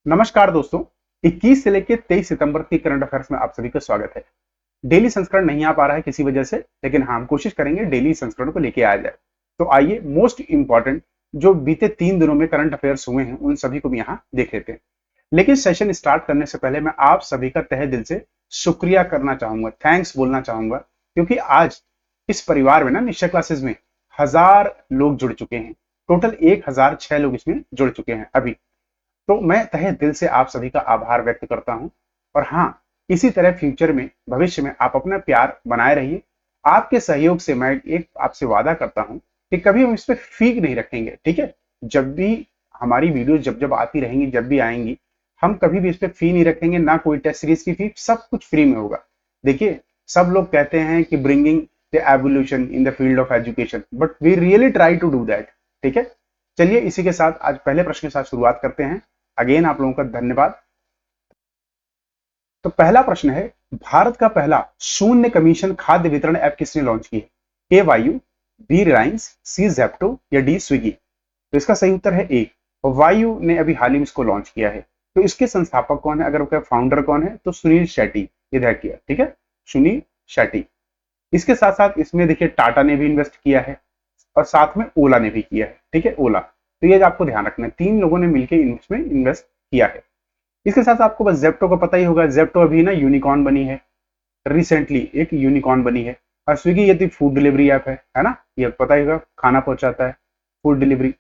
नमस्कार दोस्तों, 21 से लेकर 23 सितंबर की करंट अफेयर्स में आप सभी का स्वागत है। डेली संस्करण नहीं आ पा रहा है किसी वजह से, लेकिन हाँ, हम कोशिश करेंगे डेली संस्करण को लेके आ जाए। तो आइए मोस्ट इंपॉर्टेंट जो बीते 3 दिनों में करंट अफेयर्स हुए हैं उन सभी को भी यहाँ देख लेते हैं। लेकिन सेशन स्टार्ट करने से पहले मैं आप सभी का तहे दिल से शुक्रिया करना चाहूंगा, थैंक्स बोलना चाहूंगा, क्योंकि आज इस परिवार में ना निश्चय क्लासेस में 1000 लोग जुड़ चुके हैं। टोटल 1006 लोग इसमें जुड़ चुके हैं अभी। तो मैं तहे दिल से आप सभी का आभार व्यक्त करता हूं। और हाँ, इसी तरह फ्यूचर में, भविष्य में आप अपना प्यार बनाए रहिए। आपके सहयोग से मैं एक आपसे वादा करता हूं कि कभी हम इस पे फीक नहीं रखेंगे, ठीक है। जब भी हमारी वीडियो जब जब आती रहेंगी, जब भी आएंगी, हम कभी भी इस पे फी नहीं रखेंगे, ना कोई टेस्ट सीरीज की फी, सब कुछ फ्री में होगा। देखिए, सब लोग कहते हैं कि bringing the evolution in the field of education, but we really try to do that, ठीक है। चलिए इसी के साथ आज पहले प्रश्न के साथ शुरुआत करते हैं। अगेन आप लोगों का धन्यवाद। तो पहला प्रश्न है, भारत का पहला शून्य कमीशन खाद्य वितरण ऐप किसने लॉन्च की है? ए वायु, बी रिलायंस, सी जेप्टो या डी स्विगी। तो इसका सही उत्तर है ए, वायु ने अभी हाल ही में इसको लॉन्च किया है। तो इसके संस्थापक कौन है, अगर उसका फाउंडर कौन है, तो सुनील शेट्टी। ये ध्यान किया, ठीक है, सुनील शेट्टी। इसके साथ साथ इसमें देखिए टाटा ने भी इन्वेस्ट किया है और साथ में ओला ने भी किया है, ठीक है, ओला। तो ये आपको ध्यान रखना है, 3 लोगों ने मिलकर इसमें इन्वेस्ट किया है। इसके साथ आपको बस जेप्टो को पता ही होगा, जेप्टो अभी ना यूनिकॉर्न बनी है, रिसेंटली एक यूनिकॉर्न बनी है। और स्विगी ये फूड डिलीवरी ऐप है ना, ये पता ही होगा, खाना पहुंचाता है, फूड डिलीवरी।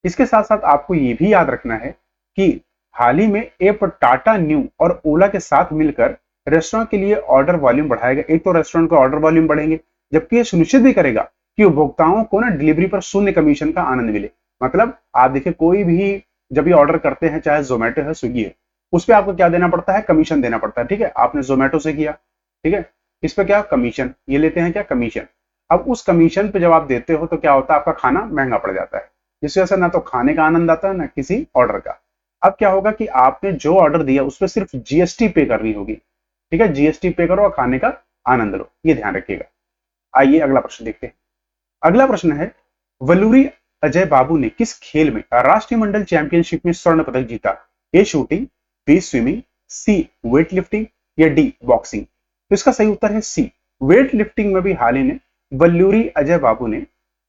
इसके साथ साथ आपको ये भी याद रखना है कि हाल ही में ऐप टाटा न्यू और ओला के साथ मिलकर रेस्टोरेंट के लिए ऑर्डर वॉल्यूम बढ़ाएगा। एक तो रेस्टोरेंट का ऑर्डर वॉल्यूम बढ़ेंगे, जबकि ये सुनिश्चित भी करेगा कि उपभोक्ताओं को ना डिलीवरी पर शून्य कमीशन का आनंद मिले। मतलब आप देखिए, कोई भी जब ये ऑर्डर करते हैं, चाहे जोमेटो है, स्विगी है, उस पर आपको क्या देना पड़ता है, कमीशन देना पड़ता है, ठीक है। आपने जोमेटो से किया, ठीक है, इस पर क्या कमीशन ये लेते हैं, क्या कमीशन। अब उस कमीशन पे जब आप देते हो तो क्या होता है, आपका खाना महंगा पड़ जाता है, जिसकी वजह से ना तो खाने का आनंद आता है ना किसी ऑर्डर का। अब क्या होगा कि आपने जो ऑर्डर दिया उस पर सिर्फ जीएसटी पे करनी होगी, ठीक है, जीएसटी पे करो और खाने का आनंद लो, ये ध्यान रखिएगा। आइए अगला प्रश्न देखते हैं। अगला प्रश्न है, वल्लूरी अजय बाबू ने किस खेल में राष्ट्रीय मंडल चैंपियनशिप में स्वर्ण पदक जीता? ए शूटिंग, बी स्विमिंग, सी वेट लिफ्टिंग या डी बॉक्सिंग। तो इसका सही उत्तर है सी, वेट लिफ्टिंग में भी हाल ही में वल्लूरी अजय बाबू ने,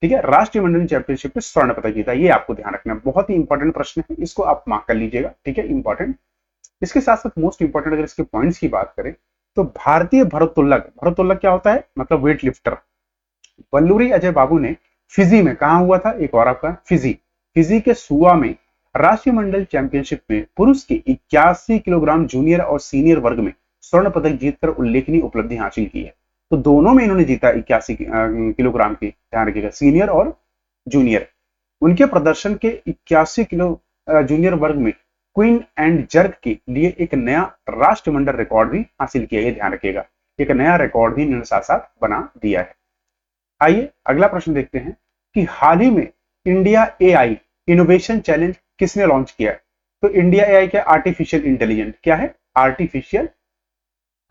ठीक है, राष्ट्रीय मंडल चैंपियनशिप में स्वर्ण पदक जीता। ये आपको ध्यान रखना है, बहुत ही इंपॉर्टेंट प्रश्न है, इसको आप मार्क कर लीजिएगा, ठीक है, इंपॉर्टेंट। इसके साथ साथ मोस्ट इंपॉर्टेंट अगर इसके पॉइंट्स की बात करें तो भारतीय भारोत्तोलक, भारोत्तोलक क्या होता है, मतलब वेट लिफ्टर, वल्लूरी अजय बाबू ने फिजी में, कहा हुआ था एक और आपका, फिजी, फिजी के सुआ में राष्ट्रीय मंडल चैंपियनशिप में पुरुष के 81 किलोग्राम जूनियर और सीनियर वर्ग में स्वर्ण पदक जीतकर उल्लेखनीय उपलब्धि हासिल की है। तो दोनों में इन्होंने जीता 81 किलोग्राम की, ध्यान रखिएगा, सीनियर और जूनियर। उनके प्रदर्शन के 81 किलो जूनियर वर्ग में क्वीन एंड जर्क के लिए एक नया राष्ट्रमंडल रिकॉर्ड भी हासिल किया, ये ध्यान रखिएगा, एक नया रिकॉर्ड भी इन्होंने साथ साथ बना दिया है। आइए अगला प्रश्न देखते हैं कि हाल ही में इंडिया एआई इनोवेशन चैलेंज किसने लॉन्च किया है? तो इंडिया एआई क्या, आर्टिफिशियल इंटेलिजेंस, क्या है, आर्टिफिशियल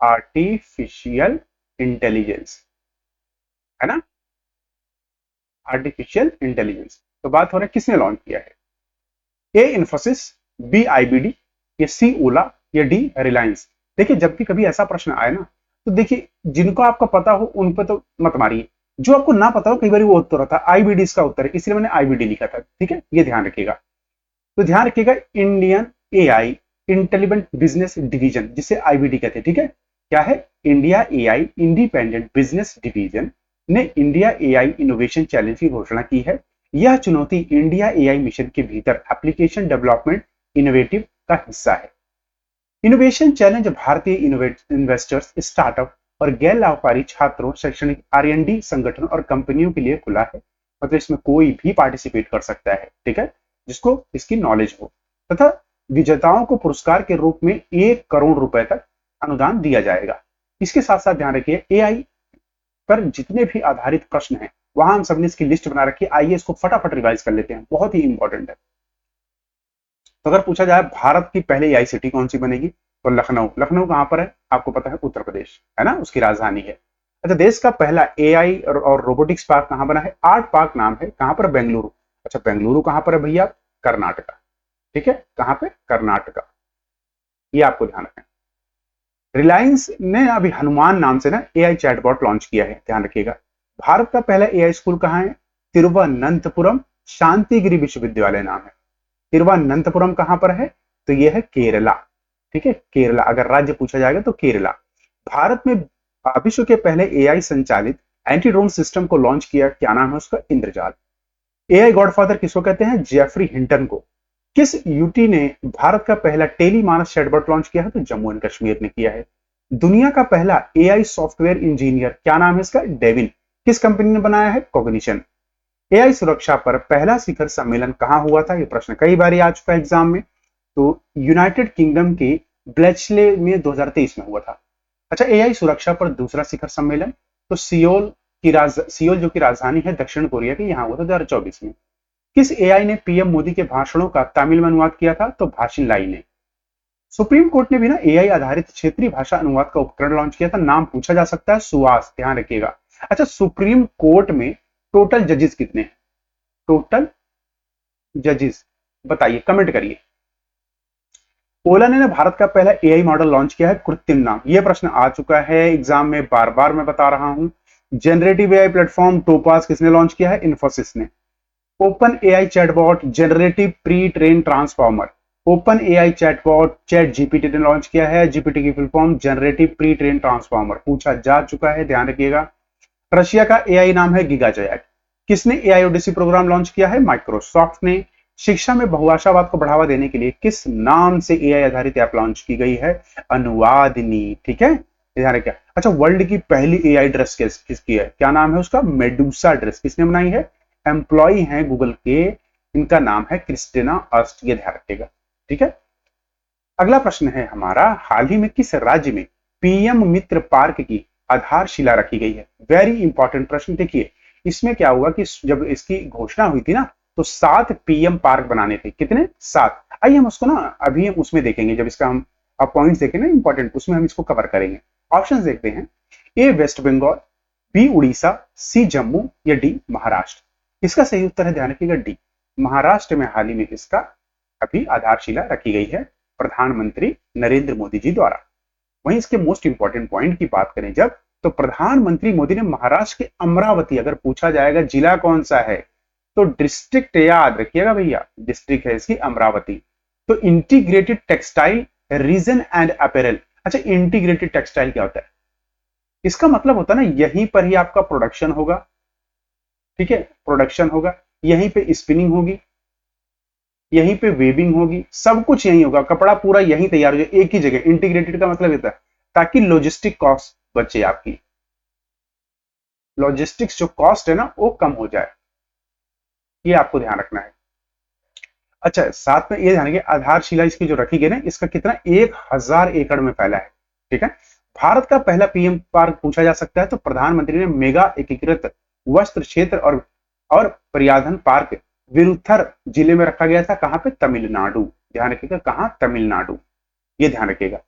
आर्टिफिशियल इंटेलिजेंस, है ना, आर्टिफिशियल इंटेलिजेंस। तो बात हो रहा है किसने लॉन्च किया है? ए इन्फोसिस, बी आईबीडी या सी ओला या डी रिलायंस। देखिए, जब भी कभी ऐसा प्रश्न आए ना, तो देखिए जिनको आपको पता हो उन पर तो मत मारिए, जो आपको ना पता हो कई बार वो उत्तर होता है, आईबीडी इसका उत्तर है, इसलिए मैंने आईबीडी लिखा था, ठीक है, ये ध्यान रखिएगा। तो ध्यान रखिएगा, Indian AI intelligent business division, जिसे आईबीडी कहते हैं, ठीक है, क्या है, India AI independent business division ने इंडिया एआई इनोवेशन चैलेंज की घोषणा की है। यह चुनौती इंडिया एआई मिशन के भीतर एप्लीकेशन डेवलपमेंट इनोवेटिव का हिस्सा है। इनोवेशन चैलेंज भारतीय इन्वेस्टर्स, स्टार्टअप और गैर लाभकारी छात्रों, शैक्षणिक आर&डी संगठनों और कंपनियों के लिए खुला है। मतलब इसमें कोई भी पार्टिसिपेट कर सकता है, ठीक है, जिसको इसकी नॉलेज हो, तथा विजेताओं को पुरस्कार के रूप में 1 करोड़ रुपए तक अनुदान दिया जाएगा। इसके साथ साथ ध्यान रखिए, एआई पर जितने भी आधारित प्रश्न हैं वहां हम सबने इसकी लिस्ट बना रखी है। आइए इसको फटाफट रिवाइज कर लेते हैं, बहुत ही इंपॉर्टेंट है। तो अगर पूछा जाए भारत की पहले एआई सिटी कौन सी बनेगी, तो लखनऊ। लखनऊ कहां पर है, आपको पता है, उत्तर प्रदेश, है ना, उसकी राजधानी है। अच्छा, देश का पहला एआई और रोबोटिक्स पार्क कहां बना है? आर्ट पार्क नाम है, कहां पर, बेंगलुरु। अच्छा, बेंगलुरु कहां पर है भैया? कर्नाटका, ठीक है, कहां पे? कर्नाटका। ये आपको ध्यान रखना। रिलायंस ने अभी हनुमान नाम से ना एआई चैटबॉट लॉन्च किया है, ध्यान रखिएगा। भारत का पहला एआई स्कूल कहां है? तिरुवनंतपुरम शांतिगिरी विश्वविद्यालय नाम है। तिरुवनंतपुरम कहां पर है? तो यह है केरला। ठीक है, केरला, अगर राज्य पूछा जाएगा तो केरला। भारत में विश्व के पहले एआई संचालित एंटी ड्रोन सिस्टम को लॉन्च किया, क्या नाम है उसका? इंद्रजाल। एआई गॉडफादर किसको कहते हैं? जेफरी हिंटन को। किस यूटी ने भारत का पहला टेली मानस चैटबॉट लॉन्च किया है? तो जम्मू एंड कश्मीर ने किया है। दुनिया का पहला एआई सॉफ्टवेयर इंजीनियर, क्या नाम है इसका? डेविन। किस कंपनी ने बनाया है? कॉग्निशन। एआई सुरक्षा पर पहला शिखर सम्मेलन कहां हुआ था? यह प्रश्न कई बार आ चुका है एग्जाम में। तो यूनाइटेड किंगडम के ब्लेचले में 2023 में हुआ था। अच्छा, एआई सुरक्षा पर दूसरा शिखर सम्मेलन तो सियोल जो कि राजधानी है दक्षिण कोरिया की, यहां हुआ था 2024 में। किस एआई ने पीएम मोदी के भाषणों का तमिल में अनुवाद किया था? तो भाषिन लाई ने। सुप्रीम कोर्ट ने भी ना एआई आधारित क्षेत्रीय भाषा अनुवाद का उपकरण लॉन्च किया था, नाम पूछा जा सकता है, सुहास, ध्यान रखिएगा। अच्छा, सुप्रीम कोर्ट में टोटल जजेस कितने हैं? टोटल जजेस बताइए, कमेंट करिए। ओला ने भारत का पहला एआई मॉडल लॉन्च किया है, कृत्रिम नाम। यह प्रश्न आ चुका है एग्जाम में, बार बार मैं बता रहा हूं। जनरेटिव एआई प्लेटफॉर्म टोपाज किसने लॉन्च किया है? इन्फोसिस ने। Open AI chatbot generative pre train transformer, open AI chatbot chat GPT ने लॉन्च किया है। जीपीटी की full form generative pre train transformer, पूछा जा चुका है, ध्यान रखिएगा। रशिया का एआई नाम है गीगाचैट। किसने एआई ओडिसी प्रोग्राम लॉन्च किया है? माइक्रोसॉफ्ट ने। शिक्षा में बहुभाषावाद को बढ़ावा देने के लिए किस नाम से एआई आधारित ऐप लॉन्च की गई है? अनुवादनी। ठीक है, ध्यान रखिए। अच्छा, वर्ल्ड की पहली एआई ड्रेस किसकी है? क्या नाम है उसका? Medusa dress. किसने बनाई है? एम्प्लॉय हैं गूगल के, इनका नाम है क्रिस्टिना अर्स्ट, ये ध्यान रखिएगा। ठीक है, अगला प्रश्न है हमारा, हाल ही में किस राज्य में पीएम मित्र पार्क की आधारशिला रखी गई है? वेरी इंपॉर्टेंट प्रश्न। देखिए, इसमें क्या हुआ कि जब इसकी घोषणा हुई थी ना, तो 7 पीएम पार्क बनाने थे। कितने? 7। आइए हम उसको ना अभी हम उसमें देखेंगे, जब इसका हम पॉइंट्स देखेंगे ना इंपॉर्टेंट, उसमें हम इसको कवर करेंगे। ऑप्शन देखते हैं। ए वेस्ट बंगाल, बी उड़ीसा, सी जम्मू या डी महाराष्ट्र। इसका सही उत्तर है, ध्यान रखिएगा, डी महाराष्ट्र में हाल ही में इसका अभी आधारशिला रखी गई है प्रधानमंत्री नरेंद्र मोदी जी द्वारा। वहीं इसके मोस्ट इंपॉर्टेंट पॉइंट की बात करें जब, तो प्रधानमंत्री मोदी ने महाराष्ट्र के अमरावती, अगर पूछा जाएगा जिला कौन सा है तो डिस्ट्रिक्ट याद रखिएगा भैया, डिस्ट्रिक्ट है इसकी अमरावती। तो integrated textile reason and apparel. अच्छा, इंटीग्रेटेड टेक्सटाइल क्या होता है? इसका मतलब होता है ना, यहीं पर ही आपका प्रोडक्शन होगा। ठीक है, प्रोडक्शन होगा, यहीं पे स्पिनिंग होगी, यहीं पे वेबिंग होगी, सब कुछ यहीं होगा, कपड़ा पूरा यहीं तैयार हो जाए एक ही जगह। इंटीग्रेटेड का मतलब होता है ताकि लॉजिस्टिक कॉस्ट बचे आपकी, लॉजिस्टिक्स जो कॉस्ट है ना वो कम हो जाए, ये आपको ध्यान रखना है। अच्छा, साथ में ये ध्यान रखिए, आधारशिला इसकी जो रखी गई ना, इसका कितना? 1000 एकड़ में फैला है। ठीक है, भारत का पहला पीएम पार्क पूछा जा सकता है, तो प्रधानमंत्री ने मेगा एकीकृत वस्त्र क्षेत्र और पर्याधन पार्क विरुथर जिले में रखा गया था। कहां पे? तमिलनाडु। ध्यान रखिएगा, कहां? तमिलनाडु, ये ध्यान रखिएगा।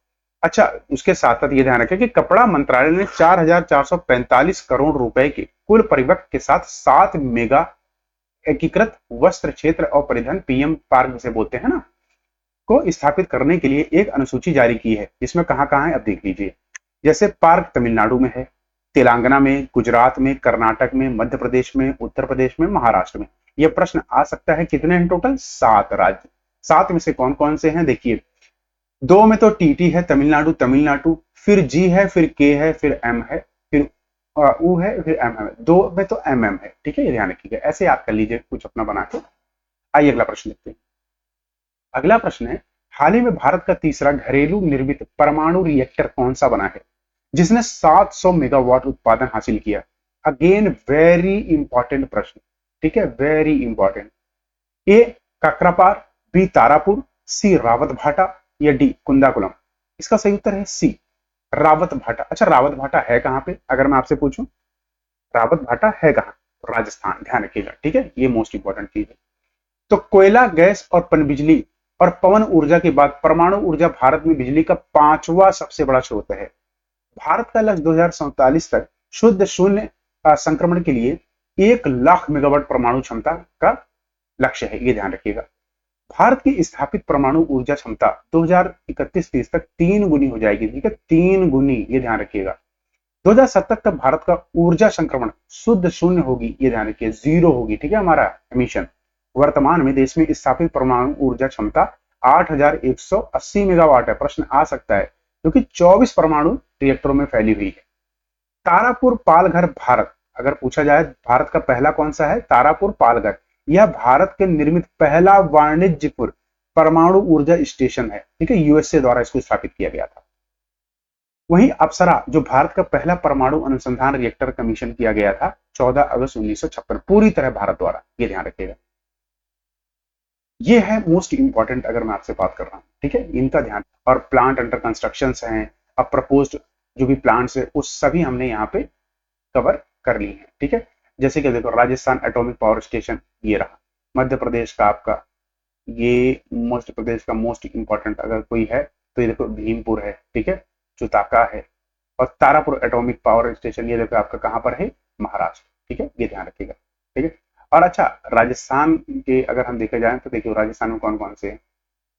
अच्छा, उसके साथ साथ ये ध्यान रखें कि कपड़ा मंत्रालय ने 4445 करोड़ रुपए के कुल परिव्यक्त के साथ 7 मेगा एकीकृत वस्त्र क्षेत्र और परिधान पीएम पार्क जिसे बोलते हैं ना, को स्थापित करने के लिए एक अनुसूची जारी की है। इसमें कहां कहां है अब देख लीजिए। जैसे पार्क तमिलनाडु में है, तेलंगाना में, गुजरात में, कर्नाटक में, मध्य प्रदेश में, उत्तर प्रदेश में, महाराष्ट्र में। यह प्रश्न आ सकता है, कितने हैं टोटल? 7 राज्य। 7 में से कौन कौन से हैं? देखिए, 2 में तो टीटी है, तमिलनाडु तमिलनाडु, फिर जी है, फिर के है, फिर एम है, फिर ऊ है, फिर एम है। 2 में तो एम है। ठीक है, ये ध्यान रखिएगा, ऐसे याद कर लीजिए कुछ अपना बना के। आइए अगला प्रश्न देखते हैं। अगला प्रश्न है, हाल ही में भारत का तीसरा घरेलू निर्मित परमाणु रिएक्टर कौन सा बना है जिसने 700 मेगावाट उत्पादन हासिल किया? अगेन वेरी इंपॉर्टेंट प्रश्न। ठीक है, वेरी इंपॉर्टेंट। ए काकरापार, बी तारापुर, सी रावत भाटा या डी कुंदाकुलम। इसका सही उत्तर है सी रावत भाटा। अच्छा, रावत भाटा है कहां पे अगर मैं आपसे पूछूं? रावत भाटा है कहां? राजस्थान, ध्यान रखिएगा। ठीक है, ये मोस्ट इंपॉर्टेंट चीज है। तो कोयला, गैस और पनबिजली और पवन ऊर्जा के बाद परमाणु ऊर्जा भारत में बिजली का 5वां सबसे बड़ा स्रोत है। भारत का लक्ष्य 2047 तक शुद्ध शून्य संक्रमण के लिए 1 लाख मेगावाट परमाणु क्षमता का लक्ष्य है, ये ध्यान रखिएगा। भारत की स्थापित परमाणु ऊर्जा क्षमता 2031-30 तक 3 गुनी हो जाएगी। ठीक है, 3 गुनी, ये ध्यान रखिएगा। 2070 तक भारत का ऊर्जा संक्रमण शुद्ध शून्य होगी, ये ध्यान रखिए, जीरो होगी। ठीक है, हमारा एमिशन। वर्तमान में देश में स्थापित परमाणु ऊर्जा क्षमता 8180 मेगावाट है। प्रश्न आ सकता है, क्योंकि 24 परमाणु रिएक्टरों में फैली हुई है। तारापुर पालघर भारत, अगर पूछा जाए भारत का पहला कौन सा है, तारापुर पालघर, यह भारत के निर्मित पहला वाणिज्यिक परमाणु ऊर्जा स्टेशन है। ठीक है, यूएसए द्वारा इसको स्थापित किया गया था। वहीं अप्सरा, जो भारत का पहला परमाणु अनुसंधान रिएक्टर कमीशन किया गया था 14 अगस्त 1956, पूरी तरह भारत द्वारा, ये ध्यान रखिएगा। ये है मोस्ट इंपॉर्टेंट अगर मैं आपसे बात कर रहा हूं। ठीक है, इनका ध्यान। और प्लांट अंडर कंस्ट्रक्शन हैं, अब प्रपोज्ड जो भी प्लांट्स है वो सभी हमने यहाँ पे कवर कर ली है। ठीक है, जैसे कि देखो राजस्थान एटॉमिक पावर स्टेशन ये रहा, मध्य प्रदेश का आपका ये मध्य प्रदेश का मोस्ट इंपॉर्टेंट अगर कोई है तो ये देखो भीमपुर है। ठीक है, चुताका है। और तारापुर एटॉमिक पावर स्टेशन ये देखो आपका कहाँ पर है, महाराष्ट्र। ठीक है, ये ध्यान रखिएगा। ठीक है, और अच्छा राजस्थान के अगर हम देखा जाए तो देखिए राजस्थान में कौन कौन से हैं।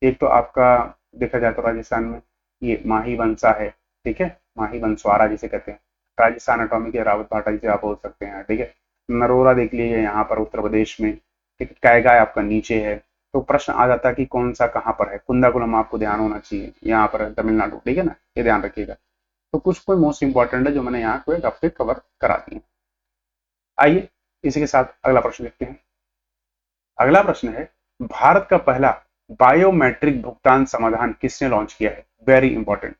एक तो आपका देखा जाए तो राजस्थान में ये माही वंसा है। ठीक है, माही वंसवारा जिसे कहते हैं। राजस्थान एटॉमिक या रावत भाटा जिसे आप बोल सकते हैं। ठीक है, नरोरा देख लीजिए यहाँ पर उत्तर प्रदेश में। ठीक है, कैगाय आपका नीचे है। तो प्रश्न आ जाता है कि कौन सा कहाँ पर है। कुंदाकुलम आपको ध्यान होना चाहिए, यहाँ पर है तमिलनाडु। ठीक है ना, ये ध्यान रखिएगा। तो कुछ कोई मोस्ट इंपॉर्टेंट है जो मैंने यहाँ को एक हफ्ते कवर करा दिए। आइए इसी के साथ अगला प्रश्न देखते हैं। अगला प्रश्न है, भारत का पहला बायोमेट्रिक भुगतान समाधान किसने लॉन्च किया है। Very important.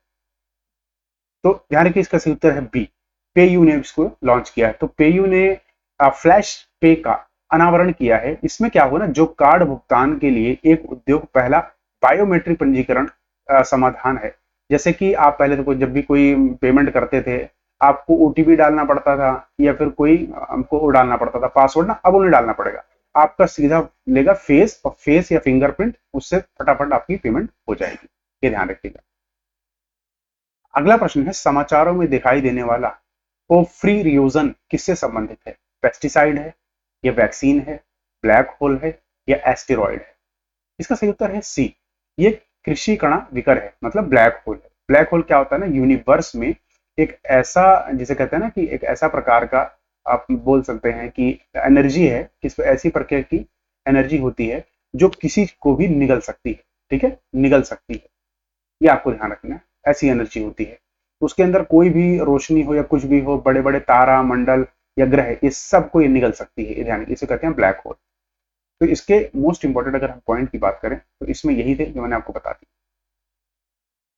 तो ध्यान रखिए, इसका सही उत्तर है बी, पेयू ने इसको लॉन्च किया है। तो पेयू ने फ्लैश पे का अनावरण किया है। इसमें क्या होगा ना, जो कार्ड भुगतान के लिए एक उद्योग पहला बायोमेट्रिक पंजीकरण समाधान है। जैसे कि आप पहले तो जब भी कोई पेमेंट करते थे आपको ओटीपी डालना पड़ता था या फिर कोई हमको डालना पड़ता था पासवर्ड ना, अब उन्हें डालना पड़ेगा। आपका सीधा लेगा फेस, और फेस या फिंगरप्रिंट, उससे फटाफट आपकी पेमेंट हो जाएगी। ये ध्यान रखिएगा। अगला प्रश्न है, समाचारों में दिखाई देने वाला पोफ्रीरियोजन किससे संबंधित है। पेस्टिसाइड है, या वैक्सीन है, ब्लैक होल है, या एस्टेरॉइड है। इसका सही उत्तर है सी, ये कृषि कणा विकर है, मतलब ब्लैक होल है। ब्लैक होल क्या होता है ना, यूनिवर्स में एक ऐसा जिसे कहते हैं ना कि एक ऐसा प्रकार का आप बोल सकते हैं कि एनर्जी है, किस ऐसी प्रकार की एनर्जी होती है जो किसी को भी निगल सकती है। ठीक है, निगल सकती है, ये आपको ध्यान रखना है। ऐसी एनर्जी होती है, उसके अंदर कोई भी रोशनी हो या कुछ भी हो, बड़े बड़े तारा मंडल या ग्रह, ये सब को ये निगल सकती है। ये ध्यान, इसे कहते हैं ब्लैक होल। तो इसके मोस्ट इंपॉर्टेंट अगर हम पॉइंट की बात करें तो इसमें यही थे जो मैंने आपको बता दी।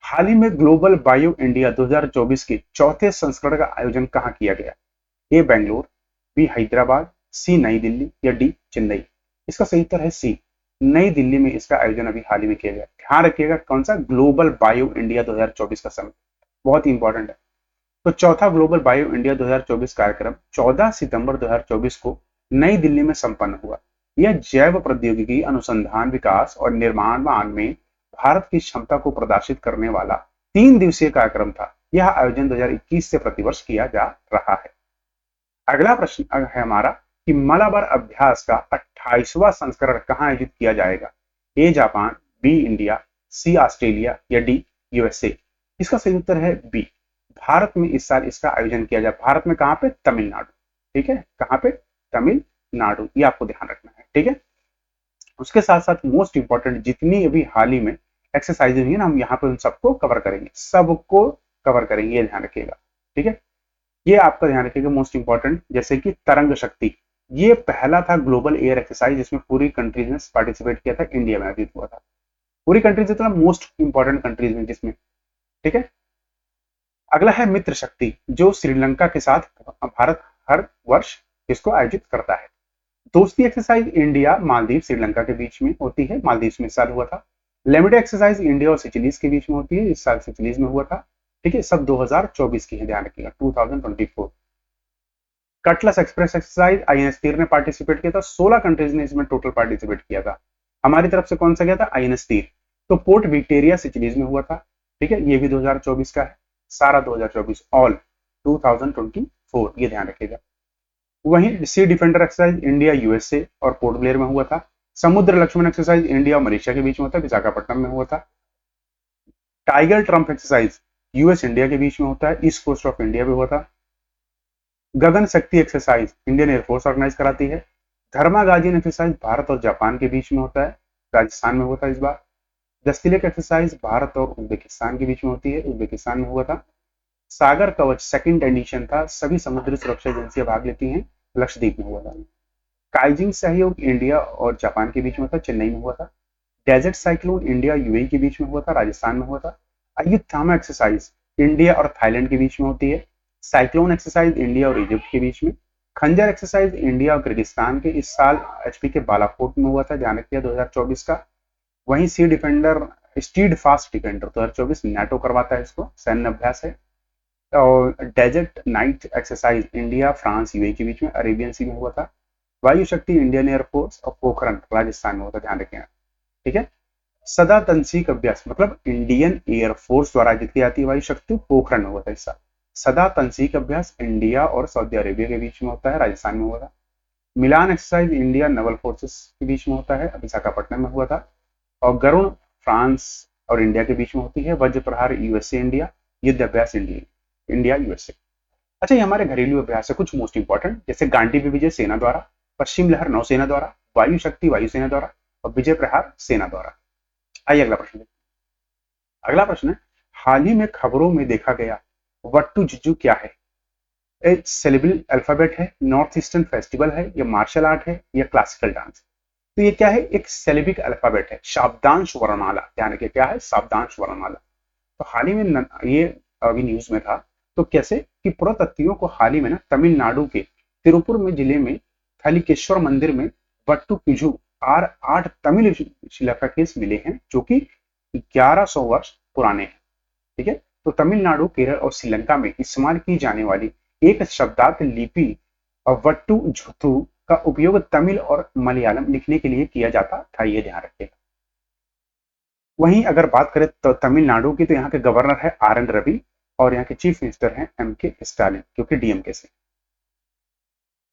हाल ही में ग्लोबल बायो इंडिया 2024 के चौथे संस्करण का आयोजन कहाँ किया गया। ए बेंगलोर, बी हैदराबाद, सी नई दिल्ली, या डी चेन्नई। इसका सही उत्तर है सी, नई दिल्ली में इसका आयोजन अभी हाल ही में किया गया। ध्यान रखिएगा कौन सा, ग्लोबल बायो इंडिया 2024 का समय बहुत ही इंपॉर्टेंट है। तो चौथा ग्लोबल बायो इंडिया 2024 कार्यक्रम 14 सितंबर 2024 को नई दिल्ली में संपन्न हुआ। यह जैव प्रौद्योगिकी अनुसंधान विकास और निर्माण में भारत की क्षमता को प्रदर्शित करने वाला 3 दिवसीय कार्यक्रम था। यह आयोजन 2021 से प्रतिवर्ष किया जा रहा है। अगला प्रश्न है हमारा कि मलाबार अभ्यास का 28वां संस्करण कहां आयोजित किया जाएगा। A Japan, B India, C Australia, या डी यूएसए। इसका सही उत्तर है बी, भारत में इस साल इसका आयोजन किया जाए। भारत में कहां पे, तमिलनाडु। ठीक है, कहां पे, तमिलनाडु, ये आपको ध्यान रखना है। ठीक है, उसके साथ साथ मोस्ट इंपॉर्टेंट जितनी अभी हाल ही में एक्सरसाइज हुई है ना, हम यहाँ पे उन सबको कवर करेंगे, सबको कवर करेंगे, ये ध्यान रखिएगा। ठीक है, ये आपका ध्यान रखिएगा मोस्ट इंपॉर्टेंट। जैसे कि तरंग शक्ति, ये पहला था ग्लोबल एयर एक्सरसाइज जिसमें पूरी कंट्रीज ने पार्टिसिपेट किया था, इंडिया में आयोजित हुआ था। पूरी कंट्रीज मतलब मोस्ट इंपॉर्टेंट कंट्रीज में जिसमें। ठीक है, अगला है मित्र शक्ति, जो श्रीलंका के साथ भारत हर वर्ष इसको आयोजित करता है। दोस्ती एक्सरसाइज इंडिया मालदीव श्रीलंका के बीच में होती है, मालदीव में इस साल हुआ था। लेमिडे एक्सरसाइज इंडिया और सिचिलीज के बीच में होती है, इस साल सिचिलीज में हुआ था। ठीक है, सब 2024 की है, ध्यान रखिएगा 2024। कटलस एक्सप्रेस एक्सरसाइज आईएनएस तीर ने पार्टिसिपेट किया था, 16 कंट्रीज ने इसमें टोटल पार्टिसिपेट किया था। हमारी तरफ से कौन सा गया था, आईएनएस तीर। तो पोर्ट विक्टोरिया सिचिलीज में हुआ था। ठीक है, ये भी 2024 का है, सारा 2024, ऑल 2024, ये ध्यान रखिएगा। वहीं Sea defender exercise India USA और पोर्ट ब्लेयर में हुआ था, समुद्र लक्ष्मण एक्सरसाइज इंडिया और मलेशिया के बीच में होता है, विशाखापट्टनम में हुआ था। Tiger Trump exercise US India के बीच में होता है, ईस्ट कोस्ट ऑफ इंडिया पे हुआ था। गगन शक्ति एक्सरसाइज इंडियन एयरफोर्स ऑर्गेनाइज कराती है। धर्मा गार्जियन एक्सरसाइज भारत और जापान के बीच में होता है, राजस्थान में हुआ था इस बार। दस्तिलेक एक्सरसाइज भारत और उज्बेकिस्तान के बीच में होती है, उज्बेकिस्तान में हुआ था। सागर कवच सेकंड एडिशन था, सभी समुद्री सुरक्षा एजेंसियां भाग लेती हैं, लक्षद्वीप में हुआ था। काइजिंग सहयोग इंडिया और जापान के बीच में था, चेन्नई में हुआ था। डेजर्ट साइक्लोन इंडिया यूएई के बीच में हुआ था, राजस्थान में हुआ था। अयुथामा एक्सरसाइज इंडिया और थाईलैंड के बीच में होती है। साइक्लोन एक्सरसाइज इंडिया और इजिप्ट के बीच में। खंजर एक्सरसाइज इंडिया और किर्गिस्तान के इस साल एचपी के बालाकोट में हुआ था, ध्यान रखिए 2024 का। वहीं Sea Defender Steadfast Defender 2024 NATO करवाता है, इसको सैन्य अभ्यास है। और Desert Knight exercise India France UAE के बीच में अरेबियन सी में हुआ था। वायु शक्ति इंडियन एयरफोर्स और पोखरण राजस्थान में होता, ध्यान रखें, ठीक है। सदा तंसीक अभ्यास मतलब इंडियन एयरफोर्स द्वारा आयोजित की जाती है वायु शक्ति, पोखरण में हुआ था इस साल। सदा तंसीक अभ्यास इंडिया और सऊदी अरेबिया के बीच में होता है, राजस्थान में हुआ था। मिलान एक्सरसाइज इंडिया नेवल फोर्सेस के बीच में होता है, विशाखापट्टनम में हुआ था। और गरुण फ्रांस और इंडिया के बीच में होती है। वज्र प्रहार यूएसए इंडिया, युद्ध अभ्यास इंडिया इंडिया यूएसए। अच्छा, ये हमारे घरेलू अभ्यास है कुछ मोस्ट इंपॉर्टेंट, जैसे गांडीव विजय सेना द्वारा, पश्चिम लहर नौसेना द्वारा, वायु शक्ति वायुसेना द्वारा और विजय प्रहार सेना द्वारा। आइए अगला प्रश्न देखते हैं। अगला प्रश्न है, हाल ही में खबरों में देखा गया वट्टू जुजू क्या है? एक सेलेबल अल्फाबेट है, नॉर्थ ईस्टर्न फेस्टिवल है, या मार्शल आर्ट है, या क्लासिकल डांस? तो ये क्या है? एक सेलेबिक अल्फाबेट है, शाब्दांश वर्णमाला, ध्यान रखिए क्या है? शाब्दांश वर्णमाला। तो हाल ही में ये अभी न्यूज में था, तो कैसे कि पुरातत्वियों को हाल ही में ना तमिलनाडु के तिरुपुर में जिले में थलीकेश्वर मंदिर में वट्टू पिजू आर 8 तमिल शिलान्यास मिले हैं, जो कि 1100 वर्ष पुराने हैं, ठीक है। तो तमिलनाडु, केरल और श्रीलंका में इस्तेमाल की जाने वाली एक शब्दार्थ लिपि वट्टू झुथु का उपयोग तमिल और मलयालम लिखने के लिए किया जाता था, ये ध्यान रखिएगा। वहीं अगर बात करें तो तमिलनाडु की, तो यहाँ के गवर्नर है आर एन रवि और यहाँ के चीफ मिनिस्टर हैं एम के स्टालिन, जो कि डीएमके से।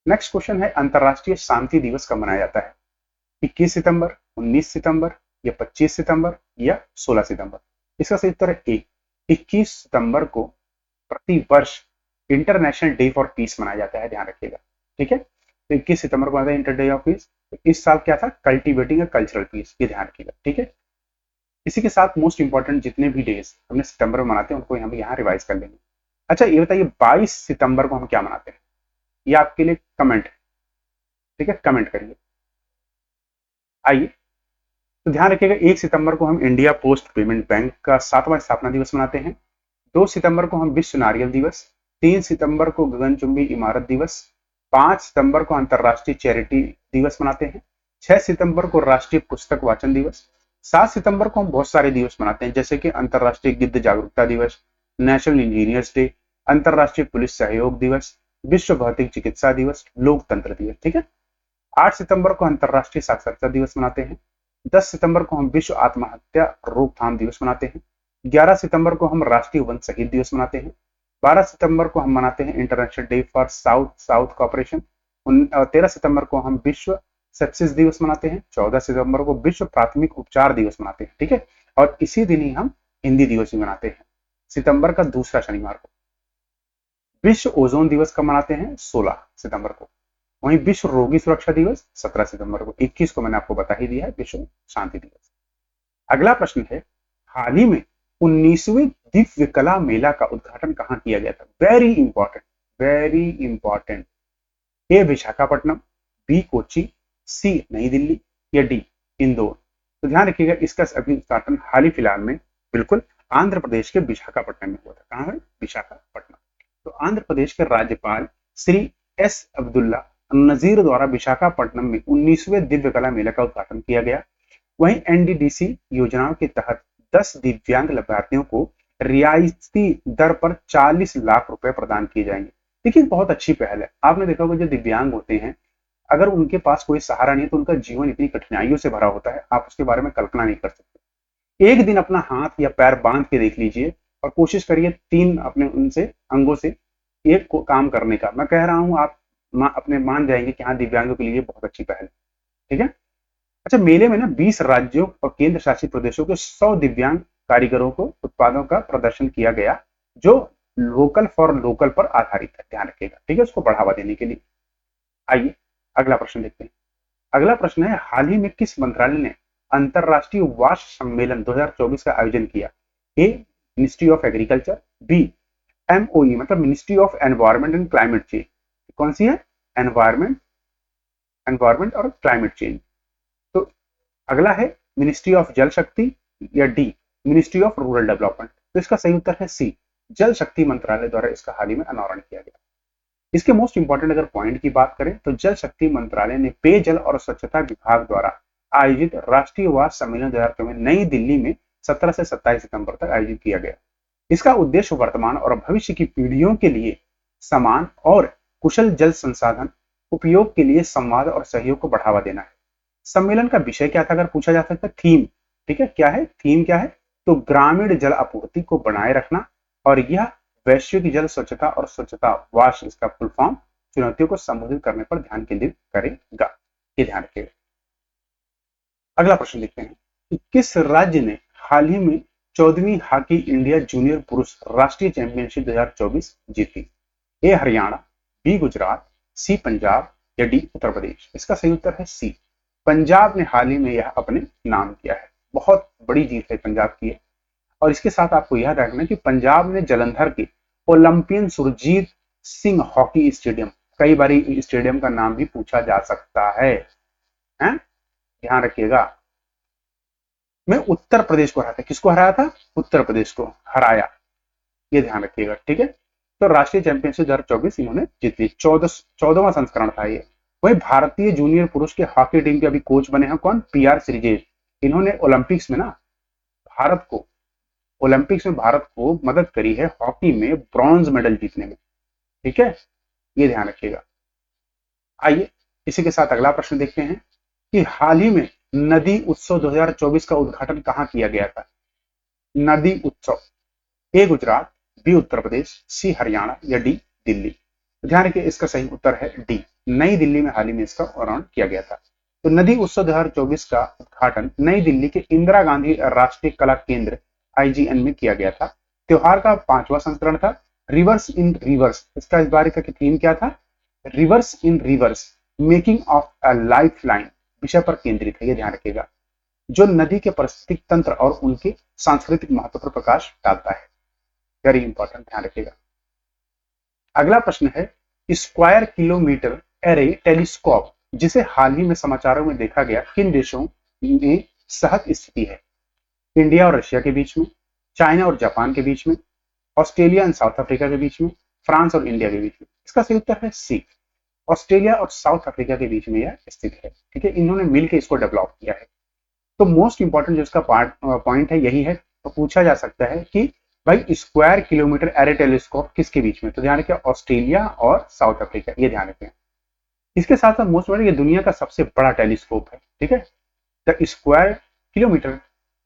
नेक्स्ट क्वेश्चन है, अंतरराष्ट्रीय शांति दिवस कब मनाया जाता है? 21 सितंबर, 19 सितंबर, या 25 सितंबर, या 16 सितंबर? इसका सही उत्तर है ए, 21 सितंबर को प्रति वर्ष इंटरनेशनल डे फॉर पीस मनाया जाता है, ध्यान रखिएगा, ठीक है। तो 21 सितंबर को आता है इंटर डे ऑफ पीस। तो इस साल क्या था? कल्टीवेटिंग अ कल्चरल पीस, ये ध्यान रखिएगा, ठीक है। इसी के साथ मोस्ट इंपॉर्टेंट जितने भी डेज हमने सितंबर में मनाते हैं उनको हम यहाँ रिवाइज कर लेंगे। अच्छा, ये बताइए 22 सितंबर को हम क्या मनाते हैं? ये आपके लिए कमेंट है, ठीक है, कमेंट करिए। आइए, तो ध्यान रखिएगा 1 सितंबर को हम इंडिया पोस्ट पेमेंट बैंक का 7वां स्थापना दिवस मनाते हैं। 2 सितंबर को हम विश्व नारियल दिवस, 3 सितंबर को गगनचुंबी इमारत दिवस, 5 सितंबर को अंतरराष्ट्रीय चैरिटी दिवस मनाते हैं, 6 सितंबर को राष्ट्रीय पुस्तक वाचन दिवस, 7 सितंबर को हम बहुत सारे दिवस मनाते हैं, जैसे कि अंतरराष्ट्रीय गिद्ध जागरूकता दिवस, नेशनल इंजीनियर्स डे, अंतरराष्ट्रीय पुलिस सहयोग दिवस, विश्व भौतिक चिकित्सा दिवस, लोकतंत्र दिवस, ठीक है। 8 सितंबर को अंतरराष्ट्रीय साक्षरता दिवस मनाते हैं। 10 सितंबर को हम विश्व आत्महत्या रोकथाम दिवस मनाते हैं। 11 सितंबर को हम राष्ट्रीय वन शहीद दिवस मनाते हैं। 12 सितंबर को हम मनाते हैं international day for South South cooperation. 13 सितंबर को हम विश्व सेप्सिस दिवस मनाते हैं। 14 सितंबर को विश्व प्राथमिक उपचार दिवस मनाते हैं, ठीक है। और इसी दिन ही हम हिंदी दिवस भी मनाते हैं, सितंबर का दूसरा शनिवार को। विश्व ओजोन दिवस कब मनाते हैं? 16 सितंबर को। वहीं विश्व रोगी सुरक्षा दिवस 17 सितंबर को। 21 को मैंने आपको बता ही दिया है, विश्व शांति दिवस। अगला प्रश्न है, हाल ही में 19वीं दिव्य कला मेला का उद्घाटन कहां किया गया था? Very important, very important. A Visakhapatnam, B Kochi, C New Delhi, या डी इंदौर? तो ध्यान रखिएगा इसका अभी उद्घाटन हाल ही फिलहाल में बिल्कुल आंध्र प्रदेश के विशाखापट्टनम में हुआ था। कहां है? विशाखापट्टनम। तो आंध्र प्रदेश के राज्यपाल श्री एस अब्दुल्ला नजीर द्वारा विशाखापट्टनम में 19वें दिव्य कला मेला का उद्घाटन किया गया। वहीं एनडीडीसी योजनाओं के तहत 10 दिव्यांग लाभार्थियों को रियायती दर पर 40 लाख रुपए प्रदान किए जाएंगे। देखिए, बहुत अच्छी पहल है। आपने देखा होगा जो दिव्यांग होते हैं, अगर उनके पास कोई सहारा नहीं है तो उनका जीवन इतनी कठिनाइयों से भरा होता है, आप उसके बारे में कल्पना नहीं कर सकते। एक दिन अपना हाथ या पैर बांध के देख लीजिए और कोशिश करिए 3 अपने उनसे अंगों से एक को काम करने का। मैं कह रहा हूं आप अपने मान जाएंगे कि हाँ, दिव्यांगों के लिए बहुत अच्छी पहल है, ठीक है। अच्छा, मेले में ना 20 राज्यों और केंद्र शासित प्रदेशों के 100 दिव्यांग कारीगरों को उत्पादों का प्रदर्शन किया गया, जो लोकल फॉर लोकल पर आधारित है, ध्यान रखिएगा, ठीक है, उसको बढ़ावा देने के लिए। आइए अगला प्रश्न देखते हैं। अगला प्रश्न है, हाल ही में किस मंत्रालय ने अंतरराष्ट्रीय वाष्प सम्मेलन 2024 का आयोजन किया? A, ministry of agriculture, B, MOE मतलब ministry of environment and climate change, कौन सी है? एनवायरमेंट, एनवायरमेंट और क्लाइमेट चेंज। तो अगला है मिनिस्ट्री ऑफ जल शक्ति या D, ministry of rural development. तो इसका सही उत्तर है सी, जल शक्ति मंत्रालय द्वारा इसका हाल ही में अनावरण किया गया। इसके मोस्ट इंपॉर्टेंट अगर पॉइंट की बात करें तो जल शक्ति मंत्रालय ने पेयजल और स्वच्छता विभाग द्वारा आयोजित राष्ट्रीय वाष्प सम्मेलन 2024 नई दिल्ली में 17 से 27 सितंबर तक आयोजित किया गया। इसका उद्देश्य वर्तमान और भविष्य की पीढ़ियों के लिए समान और कुशल जल संसाधन उपयोग के लिए संवाद और सहयोग को बढ़ावा देना है। सम्मेलन का विषय क्या था अगर पूछा जा सकता है? थीम, ठीक है, क्या है थीम, क्या है? तो ग्रामीण जल आपूर्ति को बनाए रखना, और यह वैश्विक जल स्वच्छता और स्वच्छता वाश, इसका फुल फॉर्म, चुनौतियों को संबोधित करने पर ध्यान केंद्रित करेगा, ये ध्यान रखिएगा। अगला प्रश्न देखते हैं कि किस राज्य ने हाल ही में 14वीं हॉकी इंडिया जूनियर पुरुष राष्ट्रीय चैंपियनशिप 2024 जीती? ए हरियाणा, बी गुजरात, सी पंजाब या डी उत्तर प्रदेश। इसका सही उत्तर है सी, पंजाब ने हाल ही में यह अपने नाम किया है। बहुत बड़ी जीत है पंजाब की है। और इसके साथ आपको याद रखना कि पंजाब ने जलंधर के olympian Surjit Singh hockey stadium, कई बार स्टेडियम का नाम भी पूछा जा सकता है, ध्यान रखिएगा, में उत्तर प्रदेश को हराया था। किसको हराया था? उत्तर प्रदेश को हराया, ये ध्यान रखिएगा, ठीक है। तो राष्ट्रीय चैंपियनशिप 2024 इन्होंने जीत ली, 14वां संस्करण था ये। वही भारतीय जूनियर पुरुष के हॉकी टीम के अभी कोच बने हैं कौन? पीआर श्रीजेश। इन्होंने ओलंपिक्स में ना भारत को, ओलंपिक्स में भारत को मदद करी है हॉकी में ब्रॉन्ज मेडल जीतने में, ठीक है, ये ध्यान रखिएगा। आइए इसी के साथ अगला प्रश्न देखते हैं कि हाल ही में नदी उत्सव 2024 का उद्घाटन कहां किया गया था? नदी उत्सव, ए गुजरात, बी उत्तर प्रदेश, सी हरियाणा या डी दिल्ली। तो ध्यान रखिए इसका सही उत्तर है डी, नई दिल्ली में हाल ही में इसका अनावरण किया गया था। तो नदी उत्सव 2024 का उद्घाटन नई दिल्ली के इंदिरा गांधी राष्ट्रीय कला केंद्र आईजीएन में किया गया था। त्योहार का 5वां संस्करण था, रिवर्स इन रिवर्स। इसका इस बार का थीम क्या था? Reverse in reverse, making of a life line विषय पर केंद्रित है, ये ध्यान रखिएगा, जो नदी के पारिस्थितिक तंत्र और उनके सांस्कृतिक महत्व पर प्रकाश डालता है। वेरी इंपॉर्टेंट, ध्यान रखिएगा। अगला प्रश्न है, स्क्वायर किलोमीटर एरे टेलीस्कोप जिसे हाल ही में समाचारों में देखा गया किन देशों में सहज स्थिति है? इंडिया और रशिया के बीच में, चाइना और जापान के बीच में, ऑस्ट्रेलिया एंड साउथ अफ्रीका के बीच में, फ्रांस और इंडिया के बीच में। इसका सही उत्तर है सी, ऑस्ट्रेलिया और साउथ अफ्रीका के बीच में यह स्थित है, ठीक है, इन्होंने मिलकर इसको डेवलप किया है। तो मोस्ट इंपॉर्टेंट जो इसका पॉइंट है यही है। तो पूछा जा सकता है कि भाई स्क्वायर किलोमीटर एरे टेलीस्कोप किसके बीच में? तो ध्यान रखिए ऑस्ट्रेलिया और साउथ अफ्रीका, ये ध्यान रखें। इसके साथ साथ मोस्ट इंपॉर्टेंट ये दुनिया का सबसे बड़ा टेलीस्कोप है, ठीक है, the square kilometre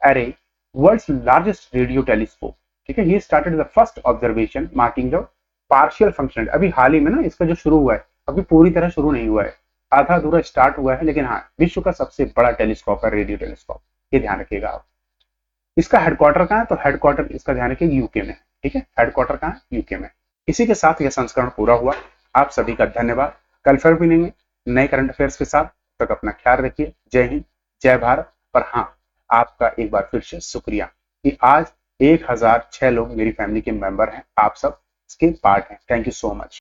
array world's largest radio telescope, ठीक है। ये started the first observation marking the partial function. अभी हाल ही में ना इसका जो शुरू हुआ है, अभी पूरी तरह शुरू नहीं हुआ है, आधा अधूरा स्टार्ट हुआ है, लेकिन हाँ विश्व का सबसे बड़ा टेलीस्कोप है रेडियो टेलीस्कोप, ये ध्यान रखिएगा आप। इसका हेडक्वार्टर कहाँ है? तो हेडक्वार्टर इसका ध्यान रखिए यूके में, ठीक है, हेडक्वार्टर कहाँ है? यूके में। इसी के साथ यह संस्करण पूरा हुआ। आप सभी का धन्यवाद। कल फिर मिलेंगे नए करंट अफेयर्स के साथ। तक अपना ख्याल रखिए। जय हिंद, जय भारत। पर हाँ, आपका एक बार फिर से शुक्रिया कि आज 1006 लोग मेरी फैमिली के मेंबर हैं, आप सब इसके पार्ट हैं। Thank you so much.